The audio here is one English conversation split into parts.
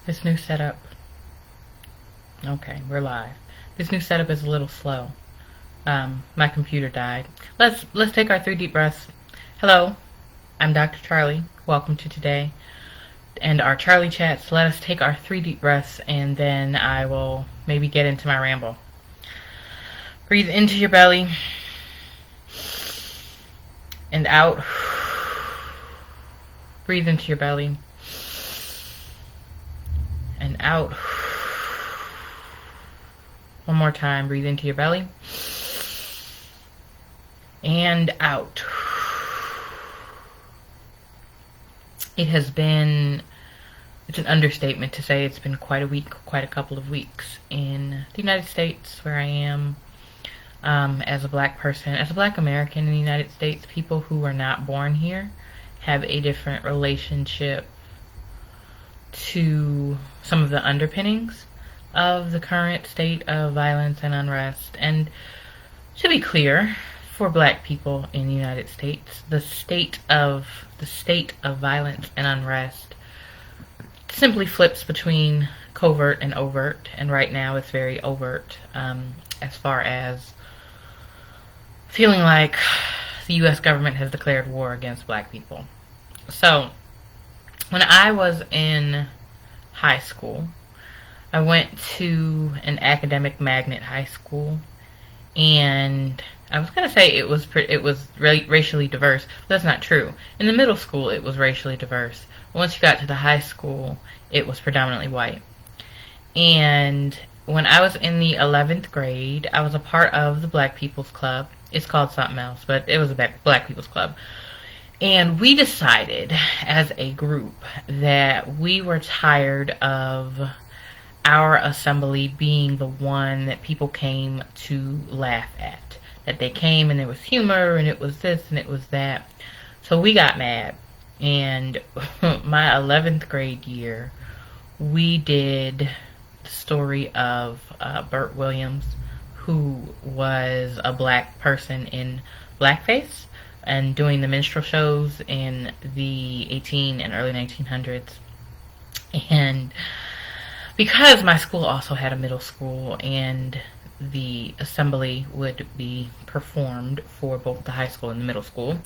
This new setup. Okay, we're live. This new setup is a little slow. My computer died. Let's take our 3 deep breaths. Hello, I'm Dr. Charlie. Welcome to today and our Charlie chats. Let us take our 3 deep breaths, and then I will maybe get into my ramble. Breathe into your belly and out. Breathe into your belly and out. One more time. Breathe into your belly and out. It's an understatement to say it's been quite a week, quite a couple of weeks in the United States, where I am as a black person, as a black American in the United States. People who are not born here have a different relationship to some of the underpinnings of the current state of violence and unrest. And to be clear, for black people in the United States, the state of violence and unrest simply flips between covert and overt, and right now it's very overt, as far as feeling like the U.S. government has declared war against black people. So, when I was in high school, I went to an academic magnet high school, and I was going to say it was racially diverse, but that's not true. In the middle school, it was racially diverse. Once you got to the high school, it was predominantly white. And when I was in the 11th grade, I was a part of the Black People's Club. It's called something else, but it was a Black People's Club. And we decided as a group that we were tired of our assembly being the one that people came to laugh at. That they came and there was humor and it was this and it was that. So we got mad. And my 11th grade year, we did the story of Burt Williams, who was a black person in blackface and doing the minstrel shows in the 18 and early 1900s. And because my school also had a middle school and the assembly would be performed for both the high school and the middle school,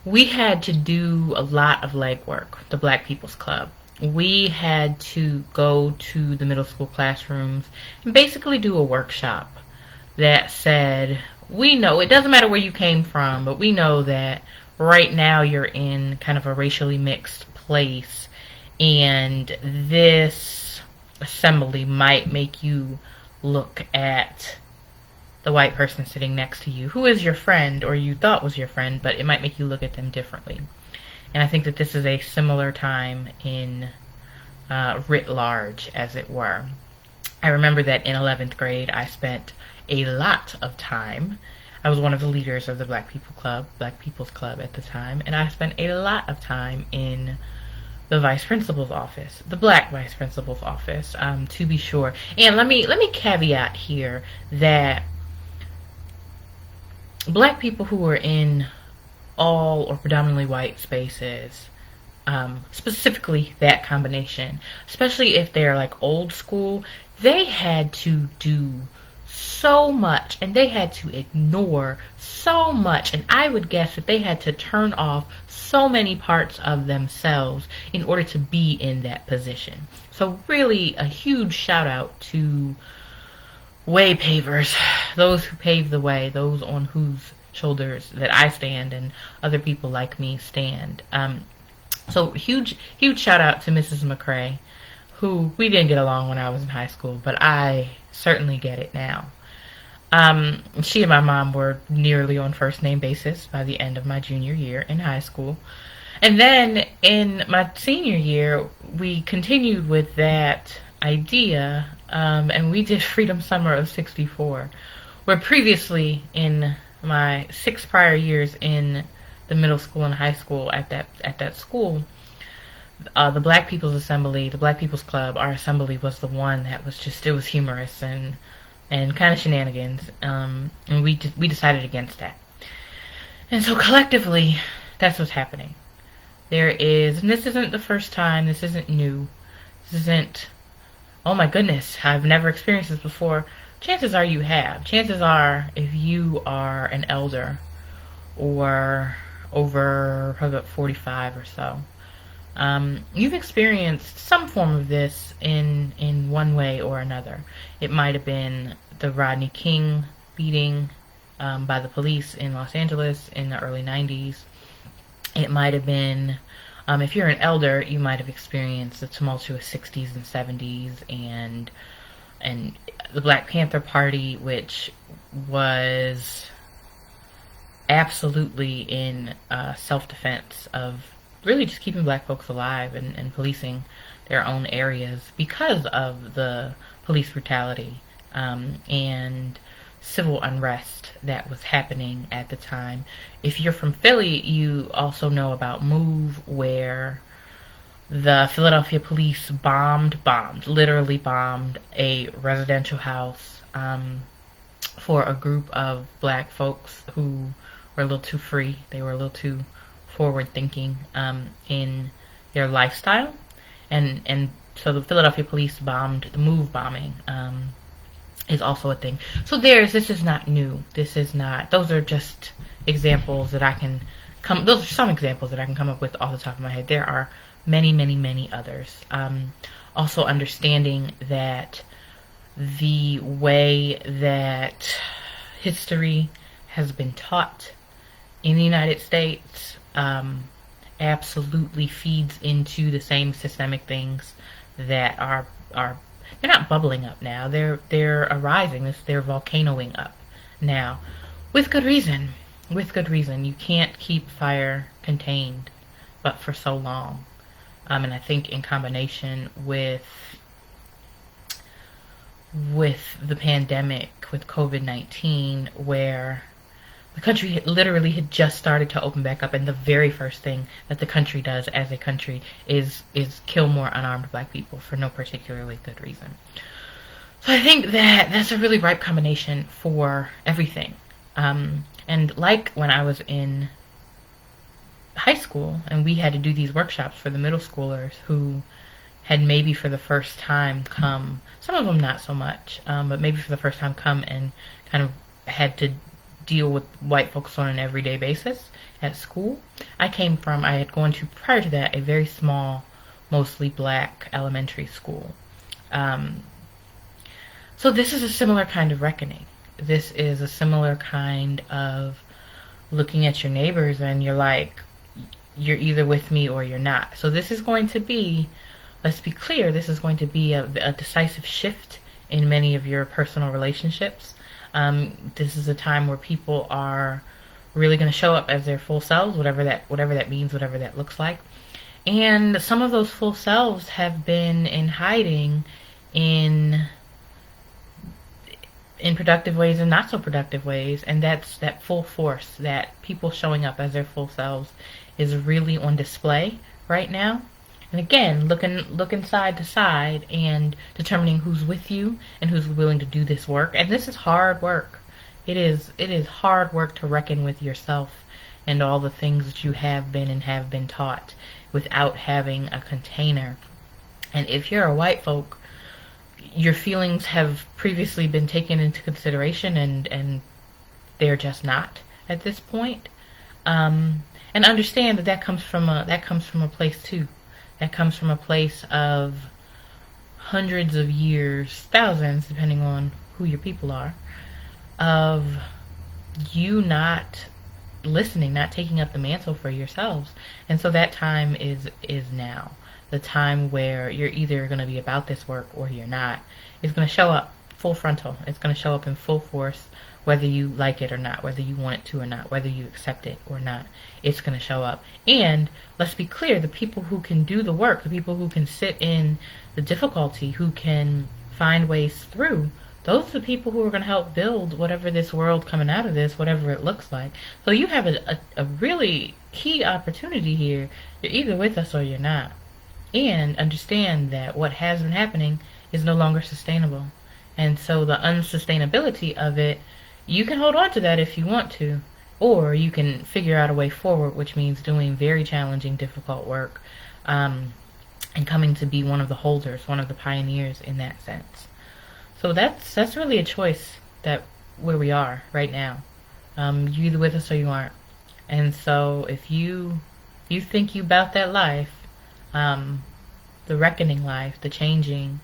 we had to do a lot of legwork, the Black People's Club. We had to go to the middle school classrooms and basically do a workshop that said, we know, it doesn't matter where you came from, but we know that right now you're in kind of a racially mixed place, and this assembly might make you look at the white person sitting next to you, who is your friend, or you thought was your friend, but it might make you look at them differently. And I think that this is a similar time in writ large, as it were. I remember that in 11th grade, I spent a lot of time. I was one of the leaders of the Black People's Club at the time, and I spent a lot of time in the vice principal's office, the black vice principal's office, to be sure. And let me caveat here that black people who are in all or predominantly white spaces, specifically that combination, especially if they're like old school, they had to do so much and they had to ignore so much, and I would guess that they had to turn off so many parts of themselves in order to be in that position. So really a huge shout out to way pavers, those who pave the way, those on whose shoulders that I stand and other people like me stand. So huge shout out to Mrs. McCrae, who we didn't get along when I was in high school, but I certainly get it now. She and my mom were nearly on first name basis by the end of my junior year in high school. And then in my senior year, we continued with that idea, and we did Freedom Summer of '64, where previously in my 6 prior years in the middle school and high school at that school, the Black People's Assembly, the Black People's Club, our assembly was the one that was just, it was humorous and kind of shenanigans, and we decided against that. And so collectively, that's what's happening. There is, and this isn't the first time, this isn't new, This isn't, oh my goodness, I've never experienced this before. Chances are you have. Chances are, if you are an elder or over probably about 45 or so, you've experienced some form of this in one way or another. It might have been the Rodney King beating by the police in Los Angeles in the early 90s. It might have been, if you're an elder, you might have experienced the tumultuous 60s and 70s and the Black Panther Party, which was absolutely in self-defense of really just keeping black folks alive and policing their own areas because of the police brutality and civil unrest that was happening at the time. If you're from Philly, you also know about MOVE, where the Philadelphia police literally bombed a residential house for a group of black folks who were a little too free. They were a little too forward thinking in their lifestyle. And so the Philadelphia police bombed. The MOVE bombing is also a thing. So this is not new. This is not, those are just examples that those are some examples that I can come up with off the top of my head. There are many, many, many others. Also understanding that the way that history has been taught in the United States absolutely feeds into the same systemic things that are they're not bubbling up now. They're arising. They're volcanoing up now, with good reason. With good reason. You can't keep fire contained, but for so long. And I think in combination with the pandemic, with COVID-19, where the country literally had just started to open back up, and the very first thing that the country does as a country is kill more unarmed black people for no particularly good reason. So I think that's a really ripe combination for everything. And like when I was in high school and we had to do these workshops for the middle schoolers who had maybe for the first time come, some of them not so much, but maybe for the first time come and kind of had to deal with white folks on an everyday basis at school. I had gone to, prior to that, a very small, mostly black elementary school. So this is a similar kind of reckoning. This is a similar kind of looking at your neighbors and you're like, you're either with me or you're not. So this is going to be, let's be clear, this is going to be a decisive shift in many of your personal relationships. This is a time where people are really going to show up as their full selves, whatever that means, whatever that looks like. And some of those full selves have been in hiding in productive ways and not so productive ways, and that's that full force, that people showing up as their full selves is really on display right now. And again, looking side to side and determining who's with you and who's willing to do this work. And this is hard work. It is hard work to reckon with yourself and all the things that you have been and have been taught without having a container. And if you're a white folk, your feelings have previously been taken into consideration and they're just not at this point. And understand that comes from a place too. That comes from a place of hundreds of years, thousands, depending on who your people are, of you not listening, not taking up the mantle for yourselves. And so that time is now. The time where you're either going to be about this work or you're not. It's going to show up full frontal. It's going to show up in full force, whether you like it or not, whether you want it to or not, whether you accept it or not. It's going to show up. And let's be clear, the people who can do the work, the people who can sit in the difficulty, who can find ways through, those are the people who are going to help build whatever this world coming out of this, whatever it looks like. So you have a really key opportunity here. You're either with us or you're not. And understand that what has been happening is no longer sustainable. And so the unsustainability of it, you can hold on to that if you want to, or you can figure out a way forward, which means doing very challenging, difficult work, and and coming to be one of the holders, one of the pioneers in that sense. So that's really a choice that where we are right now. You're either with us or you aren't. And so if you think you about that life, the reckoning life, the changing,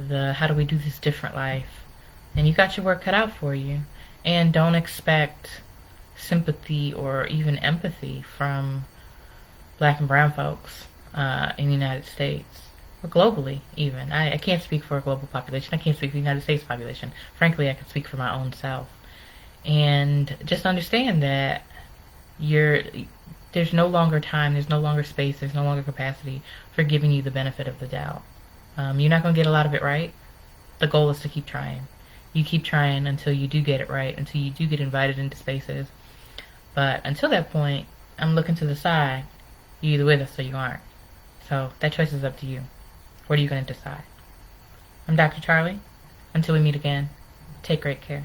the how do we do this different life, and you got your work cut out for you. And don't expect sympathy or even empathy from black and brown folks in the United States, or globally even. I can't speak for a global population. I can't speak for the United States population. Frankly, I can speak for my own self. And just understand that there's no longer time, there's no longer space, there's no longer capacity for giving you the benefit of the doubt. You're not going to get a lot of it right. The goal is to keep trying. You keep trying until you do get it right, until you do get invited into spaces. But until that point, I'm looking to the side. You're either with us or you aren't. So that choice is up to you. What are you going to decide? I'm Dr. Charlie. Until we meet again, take great care.